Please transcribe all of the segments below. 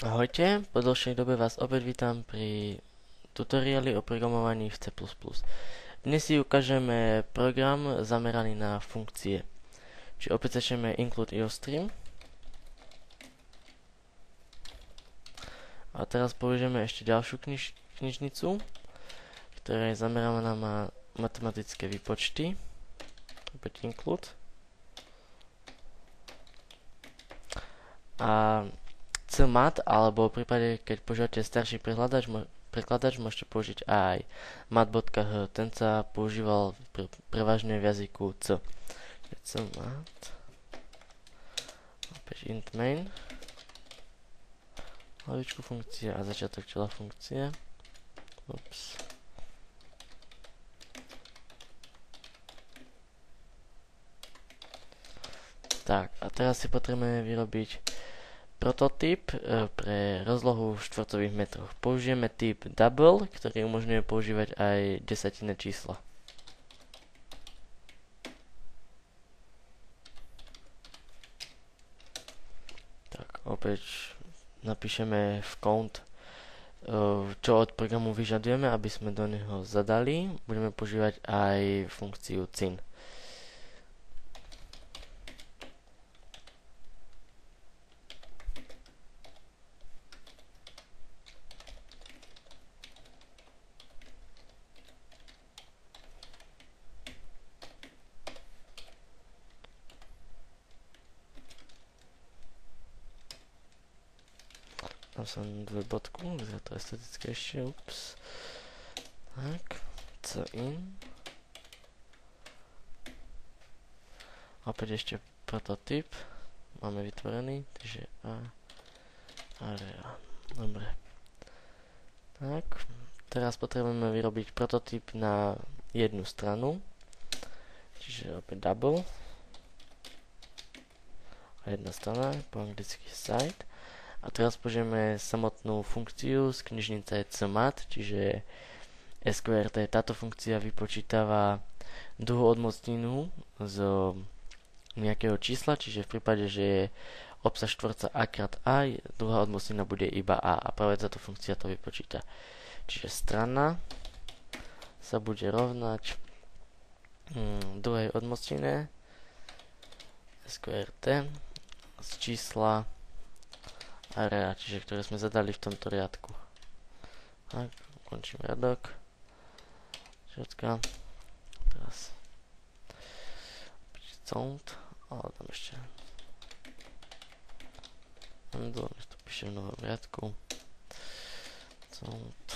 Ahojte, po dlhšej dobe vás opäť vítam pri tutoriáli o programovaní v C++. Dnes si ukážeme program zameraný na funkcie. Čiže opäť začneme include iostream. A teraz použijeme ešte ďalšiu knižnicu, ktorá je zameraná na matematické výpočty. Opäť include. A CMAT, alebo v prípade, keď používate starší prekladač, môžete použiť aj mat.h. Ten sa používal prevažne v jazyku C. CMAT. Opäť int main. Hlavičku funkcie a začiatok čela funkcie. Ups. Tak, a teraz si potrebujeme vyrobiť prototyp pre rozlohu v štvorcových metroch. Použijeme typ double, ktorý umožňuje používať aj desatinné čísla. Tak, opäť napíšeme v count, čo od programu vyžadujeme, aby sme do neho zadali. Budeme používať aj funkciu cin. Tam som dve bodku, vyzerá to estetickejšie, ups. Tak, cin. Opäť ešte prototyp máme vytvorený, takže area. Dobre. Tak, teraz potrebujeme vyrobiť prototyp na jednu stranu, čiže opäť double. A jedna strana, po anglicky side. A teraz použijeme samotnú funkciu z knižnice CMAT, čiže sqrt. Táto funkcia vypočítava druhú odmocninu z nejakého čísla, čiže v prípade, že je obsah štvorca a krát a, druhá odmocnina bude iba a. A práve táto funkcia to vypočíta. Čiže strana sa bude rovnať druhej odmocnine sqrt z čísla area, čiže ktoré sme zadali v tomto riadku. Tak, ukončím riadok. Všetka. Teraz count, ale tam ešte handle, nech to píše v novom riadku. Count.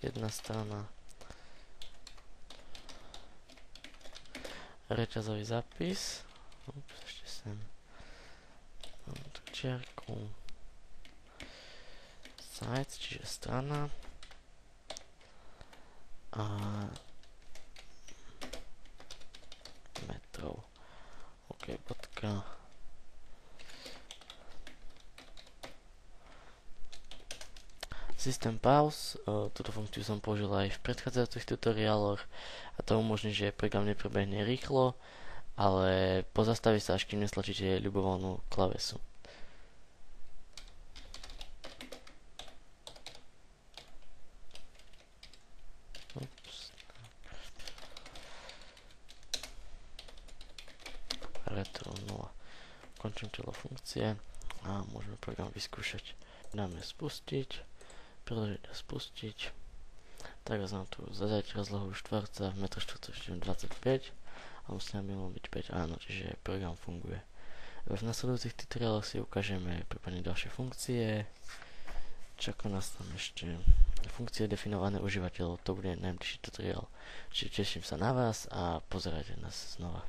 Jedna strana. Reťazový zápis. Ups, ešte sem. Mám tu čiarku. Size, čiže strana. A metrov. OK, bodka. System pause, túto funkciu som použil aj v predchádzajúcich tutoriáloch a to umožní, že program neprebehne rýchlo, ale pozastaví sa, až kým nestlačíte ľubovoľnú klavesu. Retro 0. Končím čelo funkcie a môžeme program vyskúšať. Dáme spustiť. Preložiť a spustiť. Teraz nám tu zadať rozlohu štvorca v m2 25 a musí nám byť 5, áno, čiže program funguje. V nasledujúcich tutoriáloch si ukážeme prípadne ďalšie funkcie. Čaká nás tam ešte funkcie definované užívateľov, to bude najbližší tutoriál. Čiže teším sa na vás a pozerajte nás znova.